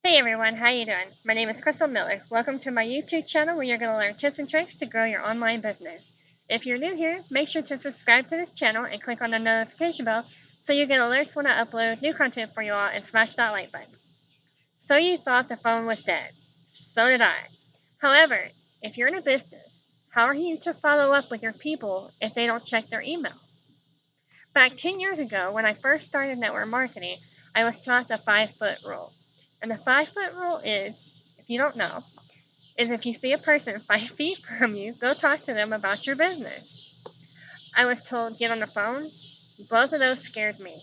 Hey everyone, how you doing? My name is Crystal Miller. Welcome to my YouTube channel where you're going to learn tips and tricks to grow your online business. If you're new here, make sure to subscribe to this channel and click on the notification bell so you get alerts when I upload new content for you all, and smash that like button. So you thought the phone was dead. So did I. However, if you're in a business, how are you to follow up with your people if they don't check their email? Back 10 years ago, when I first started network marketing, I was taught the 5-foot rule. And the 5-foot rule is, if you don't know, is if you see a person 5 feet from you, go talk to them about your business. I was told, get on the phone. Both of those scared me.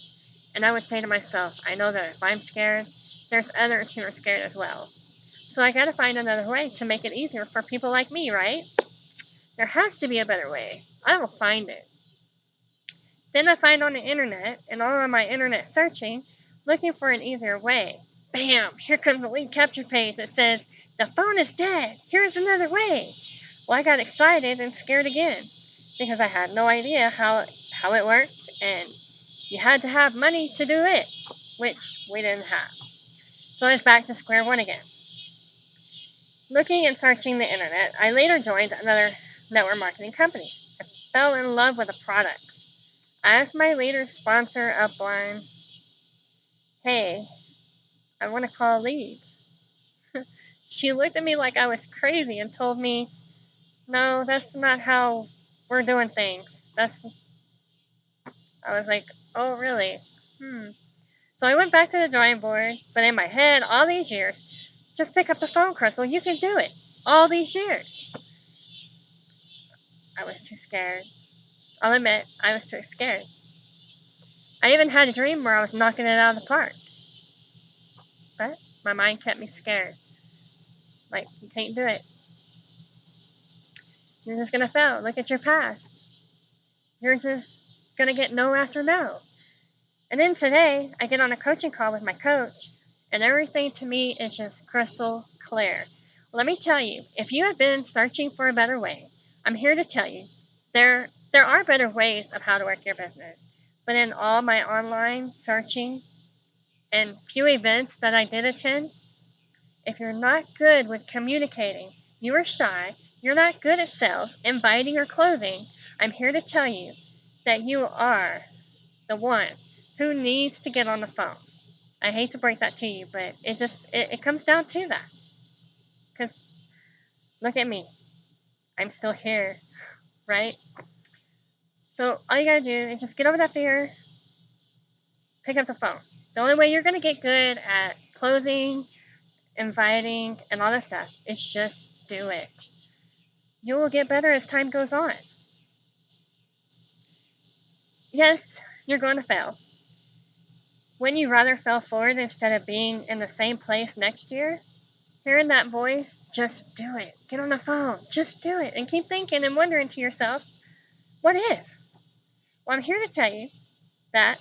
And I would say to myself, I know that if I'm scared, there's others who are scared as well. So I gotta find another way to make it easier for people like me, right? There has to be a better way. I will find it. Then I find on the internet, and all of my internet searching, looking for an easier way. Bam! Here comes the lead capture page that says, the phone is dead. Here's another way. Well, I got excited and scared again because I had no idea how it worked, and you had to have money to do it, which we didn't have. So it's back to square one again. Looking and searching the internet, I later joined another network marketing company. I fell in love with the products. I asked my later sponsor upline, hey, I want to call leads. She looked at me like I was crazy and told me, no, that's not how we're doing things. I was like, oh, really? So I went back to the drawing board, but in my head, all these years, just pick up the phone, Crystal, you can do it. All these years. I was too scared. I'll admit, I was too scared. I even had a dream where I was knocking it out of the park. But my mind kept me scared. Like, you can't do it. You're just gonna fail. Look at your past. You're just gonna get no after no. And then today, I get on a coaching call with my coach, and everything to me is just crystal clear. Let me tell you, if you have been searching for a better way, I'm here to tell you there are better ways of how to work your business. But in all my online searching and few events that I did attend, if you're not good with communicating, you are shy, you're not good at sales, inviting, or closing, I'm here to tell you that you are the one who needs to get on the phone. I hate to break that to you, but it comes down to that. Because look at me. I'm still here, right? So all you gotta do is just get over that fear, pick up the phone. The only way you're gonna get good at closing, inviting, and all that stuff is just do it. You will get better as time goes on. Yes, you're going to fail. Wouldn't you rather fail forward instead of being in the same place next year? Hearing that voice, just do it. Get on the phone, just do it. And keep thinking and wondering to yourself, what if? Well, I'm here to tell you that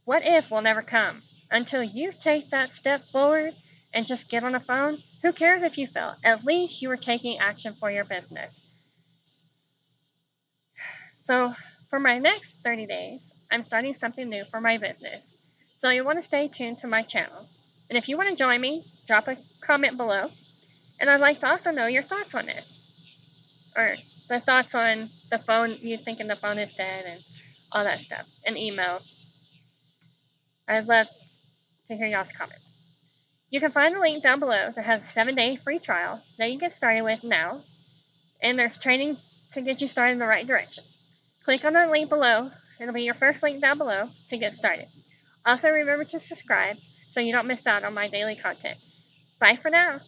what if will never come. Until you take that step forward and just get on the phone, who cares if you fail? At least you are taking action for your business. So for my next 30 days, I'm starting something new for my business. So you want to stay tuned to my channel. And if you want to join me, drop a comment below. And I'd like to also know your thoughts on this. Or the thoughts on the phone, you thinking the phone is dead and all that stuff. And email. I'd love to hear y'all's comments. You can find the link down below that has a 7-day free trial that you can get started with now. And there's training to get you started in the right direction. Click on the link below. It'll be your first link down below to get started. Also, remember to subscribe so you don't miss out on my daily content. Bye for now.